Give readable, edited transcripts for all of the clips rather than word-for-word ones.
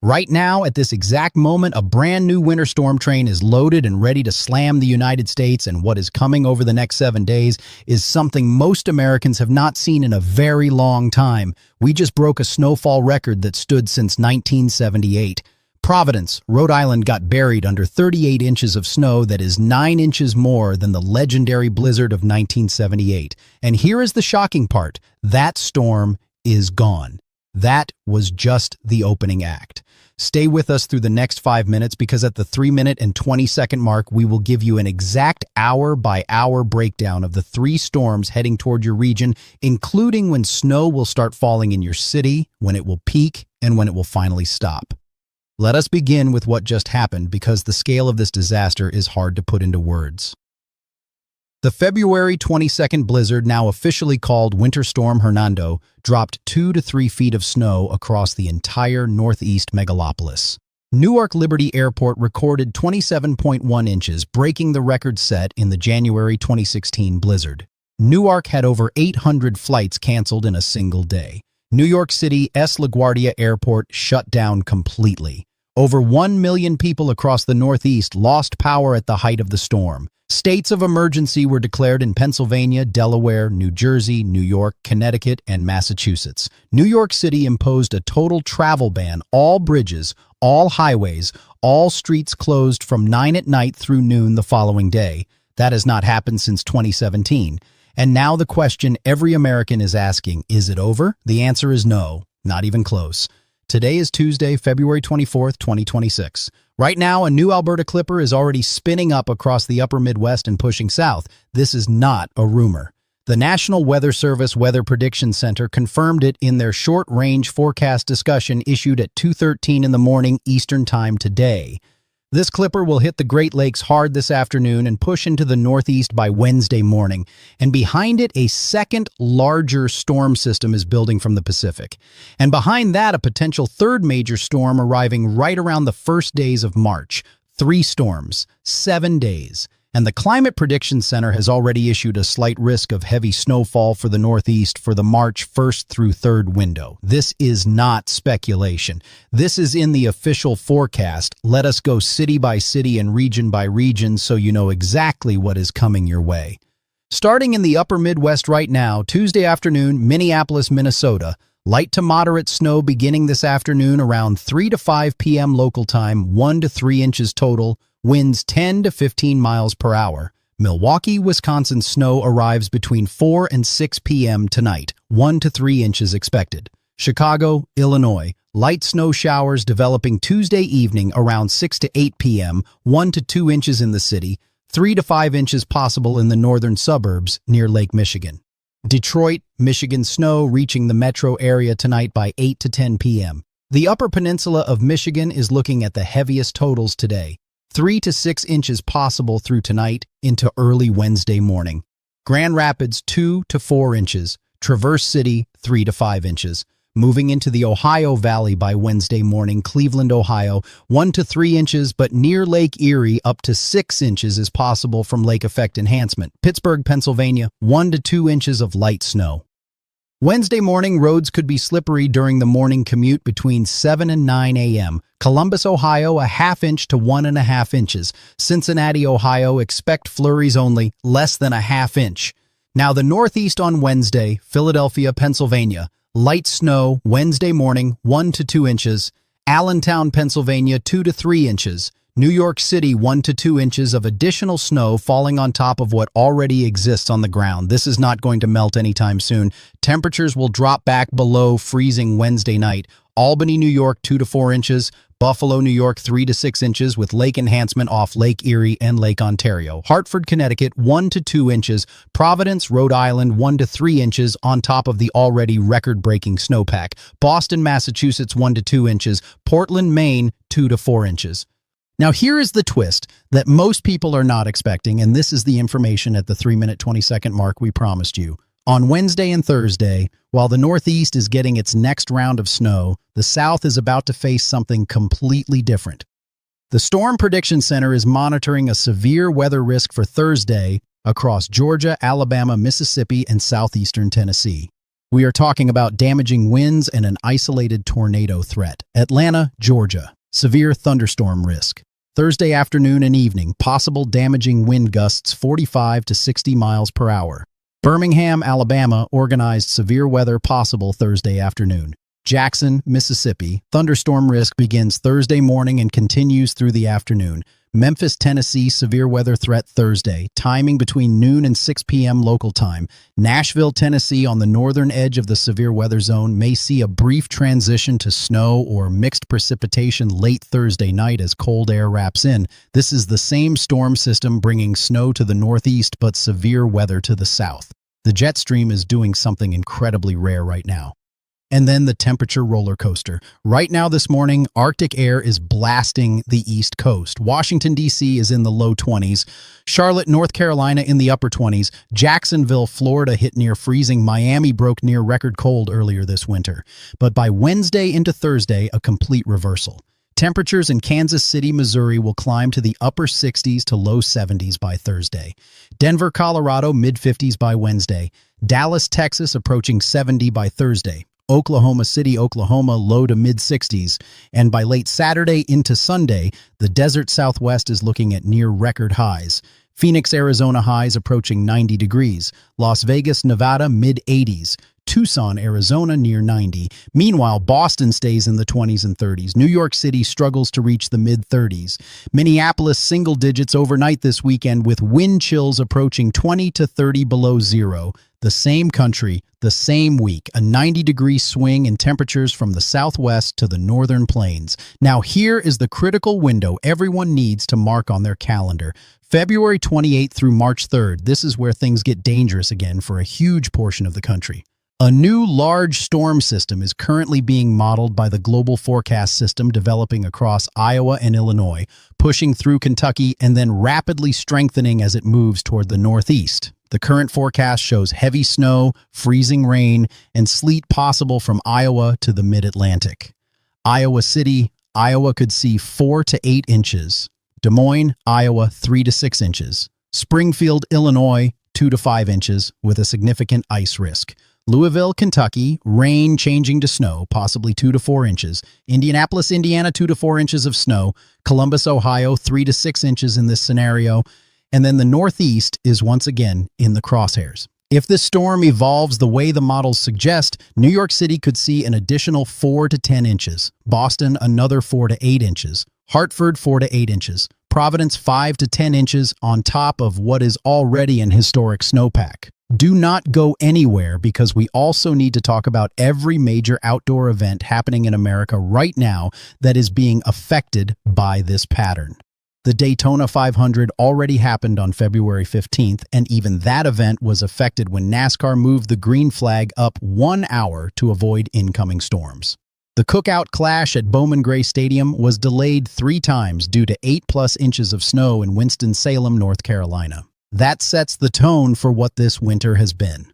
Right now, at this exact moment, a brand new winter storm train is loaded and ready to slam the United States, and what is coming over the next 7 days is something most Americans have not seen in a very long time. We just broke a snowfall record that stood since 1978. Providence, Rhode Island got buried under 38 inches of snow that is 9 inches more than the legendary blizzard of 1978. And here is the shocking part. That storm is gone. That was just the opening act. Stay with us through the next 5 minutes because at the 3-minute and 20-second mark, we will give you an exact hour-by-hour breakdown of the 3 storms heading toward your region, including when snow will start falling in your city, when it will peak, and when it will finally stop. Let us begin with what just happened because the scale of this disaster is hard to put into words. The February 22nd blizzard, now officially called Winter Storm Hernando, dropped 2 to 3 feet of snow across the entire northeast megalopolis. Newark Liberty Airport recorded 27.1 inches, breaking the record set in the January 2016 blizzard. Newark had over 800 flights canceled in a single day. New York City LaGuardia Airport shut down completely. Over 1 million people across the Northeast lost power at the height of the storm. States of emergency were declared in Pennsylvania, Delaware, New Jersey, New York, Connecticut, and Massachusetts. New York City imposed a total travel ban. All bridges, all highways, all streets closed from 9 at night through noon the following day. That has not happened since 2017. And now the question every American is asking, is it over? The answer is no, not even close. Today is Tuesday, February 24th, 2026. Right now, a new Alberta Clipper is already spinning up across the upper Midwest and pushing south. This is not a rumor. The National Weather Service Weather Prediction Center confirmed it in their short-range forecast discussion issued at 2:13 in the morning Eastern Time today. This Clipper will hit the Great Lakes hard this afternoon and push into the Northeast by Wednesday morning. And behind it, a second, larger storm system is building from the Pacific. And behind that, a potential third major storm arriving right around the first days of March. 3 storms, 7 days. And the Climate Prediction Center has already issued a slight risk of heavy snowfall for the Northeast for the March 1st through 3rd window. This is not speculation. This is in the official forecast. Let us go city by city and region by region so you know exactly what is coming your way. Starting in the upper Midwest right now, Tuesday afternoon, Minneapolis, Minnesota. Light to moderate snow beginning this afternoon around 3 to 5 p.m. local time, 1 to 3 inches total. Winds 10 to 15 miles per hour. Milwaukee, Wisconsin snow arrives between 4 and 6 p.m. tonight, 1 to 3 inches expected. Chicago, Illinois, light snow showers developing Tuesday evening around 6 to 8 p.m., 1 to 2 inches in the city, 3 to 5 inches possible in the northern suburbs near Lake Michigan. Detroit, Michigan snow reaching the metro area tonight by 8 to 10 p.m. The Upper Peninsula of Michigan is looking at the heaviest totals today. 3 to 6 inches possible through tonight into early Wednesday morning. Grand Rapids 2 to 4 inches. Traverse City 3 to 5 inches. Moving into the Ohio Valley by Wednesday morning, Cleveland, Ohio 1 to 3 inches, but near Lake Erie up to 6 inches is possible from lake effect enhancement. Pittsburgh, Pennsylvania 1 to 2 inches of light snow. Wednesday morning, roads could be slippery during the morning commute between 7 and 9 a.m. Columbus, Ohio, a ½ inch to 1½ inches. Cincinnati, Ohio, expect flurries only, less than a ½ inch. Now the Northeast on Wednesday, Philadelphia, Pennsylvania, light snow Wednesday morning, 1 to 2 inches. Allentown, Pennsylvania, 2 to 3 inches. New York City, 1 to 2 inches of additional snow falling on top of what already exists on the ground. This is not going to melt anytime soon. Temperatures will drop back below freezing Wednesday night. Albany, New York, 2 to 4 inches. Buffalo, New York, 3 to 6 inches with lake enhancement off Lake Erie and Lake Ontario. Hartford, Connecticut, 1 to 2 inches. Providence, Rhode Island, 1 to 3 inches on top of the already record-breaking snowpack. Boston, Massachusetts, 1 to 2 inches. Portland, Maine, 2 to 4 inches. Now here is the twist that most people are not expecting, and this is the information at the 3-minute 20-second mark we promised you. On Wednesday and Thursday, while the Northeast is getting its next round of snow, the South is about to face something completely different. The Storm Prediction Center is monitoring a severe weather risk for Thursday across Georgia, Alabama, Mississippi, and southeastern Tennessee. We are talking about damaging winds and an isolated tornado threat. Atlanta, Georgia. Severe thunderstorm risk. Thursday afternoon and evening, possible damaging wind gusts 45 to 60 miles per hour. Birmingham, Alabama, organized severe weather possible Thursday afternoon. Jackson, Mississippi, thunderstorm risk begins Thursday morning and continues through the afternoon. Memphis, Tennessee, severe weather threat Thursday, timing between noon and 6 p.m. local time. Nashville, Tennessee, on the northern edge of the severe weather zone, may see a brief transition to snow or mixed precipitation late Thursday night as cold air wraps in. This is the same storm system bringing snow to the northeast but severe weather to the south. The jet stream is doing something incredibly rare right now. And then the temperature roller coaster. Right now this morning, Arctic air is blasting the East Coast. Washington, D.C. is in the low 20s. Charlotte, North Carolina in the upper 20s. Jacksonville, Florida hit near freezing. Miami broke near record cold earlier this winter. But by Wednesday into Thursday, a complete reversal. Temperatures in Kansas City, Missouri will climb to the upper 60s to low 70s by Thursday. Denver, Colorado, mid-50s by Wednesday. Dallas, Texas approaching 70 by Thursday. Oklahoma City, Oklahoma, low to mid-60s, and by late Saturday into Sunday, the desert Southwest is looking at near record highs. Phoenix, Arizona highs approaching 90 degrees. Las Vegas, Nevada, mid-80s. Tucson, Arizona, near 90. Meanwhile, Boston stays in the 20s and 30s. New York City struggles to reach the mid-30s. Minneapolis, single digits overnight this weekend with wind chills approaching 20 to 30 below zero. The same country, the same week, a 90-degree swing in temperatures from the southwest to the northern plains. Now here is the critical window everyone needs to mark on their calendar. February 28th through March 3rd, this is where things get dangerous again for a huge portion of the country. A new large storm system is currently being modeled by the Global Forecast System developing across Iowa and Illinois, pushing through Kentucky and then rapidly strengthening as it moves toward the northeast. The current forecast shows heavy snow, freezing rain, and sleet possible from Iowa to the mid-Atlantic. Iowa City, Iowa could see 4 to 8 inches. Des Moines, Iowa, 3 to 6 inches. Springfield, Illinois, 2 to 5 inches with a significant ice risk. Louisville, Kentucky, rain changing to snow, possibly 2 to 4 inches. Indianapolis, Indiana, 2 to 4 inches of snow. Columbus, Ohio, 3 to 6 inches in this scenario. And then the Northeast is once again in the crosshairs. If this storm evolves the way the models suggest, New York City could see an additional 4 to 10 inches. Boston, another 4 to 8 inches. Hartford, 4 to 8 inches. Providence, 5 to 10 inches on top of what is already an historic snowpack. Do not go anywhere because we also need to talk about every major outdoor event happening in America right now that is being affected by this pattern. The Daytona 500 already happened on February 15th, and even that event was affected when NASCAR moved the green flag up 1 hour to avoid incoming storms. The Cookout Clash at Bowman Gray Stadium was delayed 3 times due to 8+ inches of snow in Winston-Salem, North Carolina. That sets the tone for what this winter has been.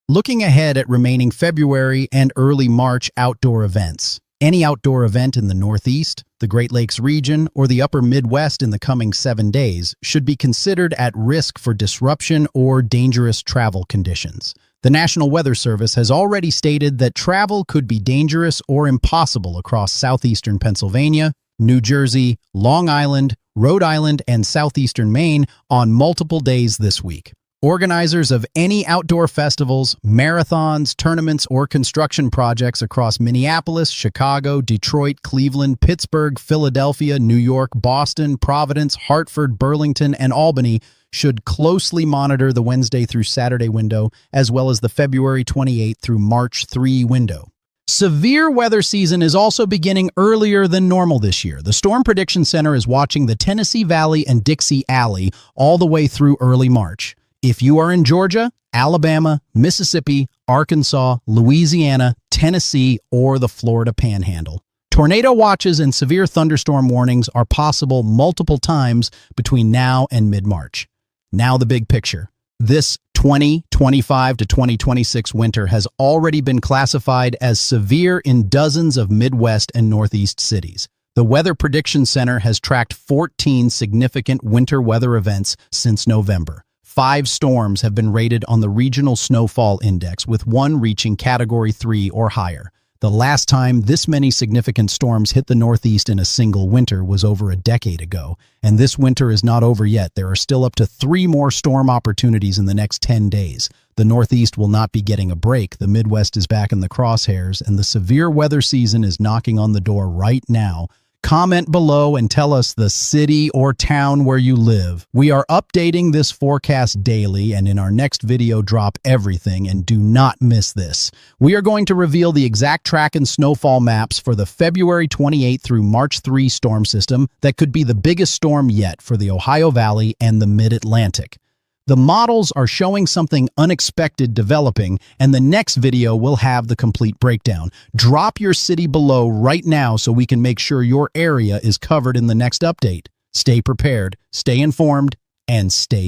Looking ahead at remaining February and early March outdoor events. Any outdoor event in the Northeast, the Great Lakes region, or the upper Midwest in the coming 7 days should be considered at risk for disruption or dangerous travel conditions. The National Weather Service has already stated that travel could be dangerous or impossible across southeastern Pennsylvania, New Jersey, Long Island, Rhode Island, and southeastern Maine on multiple days this week. Organizers of any outdoor festivals, marathons, tournaments, or construction projects across Minneapolis, Chicago, Detroit, Cleveland, Pittsburgh, Philadelphia, New York, Boston, Providence, Hartford, Burlington, and Albany should closely monitor the Wednesday through Saturday window, as well as the February 28th through March 3 window. Severe weather season is also beginning earlier than normal this year. The Storm Prediction Center is watching the Tennessee Valley and Dixie Alley all the way through early March. If you are in Georgia, Alabama, Mississippi, Arkansas, Louisiana, Tennessee, or the Florida Panhandle, tornado watches and severe thunderstorm warnings are possible multiple times between now and mid-March. Now the big picture. This 2025 to 2026 winter has already been classified as severe in dozens of Midwest and Northeast cities. The Weather Prediction Center has tracked 14 significant winter weather events since November. 5 storms have been rated on the Regional Snowfall Index, with one reaching Category 3 or higher. The last time this many significant storms hit the Northeast in a single winter was over a decade ago, and this winter is not over yet. There are still up to 3 more storm opportunities in the next 10 days. The Northeast will not be getting a break. The Midwest is back in the crosshairs, and the severe weather season is knocking on the door right now. Comment below and tell us the city or town where you live. We are updating this forecast daily, and in our next video, drop everything, and do not miss this. We are going to reveal the exact track and snowfall maps for the February 28 through March 3 storm system that could be the biggest storm yet for the Ohio Valley and the Mid-Atlantic. The models are showing something unexpected developing, and the next video will have the complete breakdown. Drop your city below right now so we can make sure your area is covered in the next update. Stay prepared, stay informed, and stay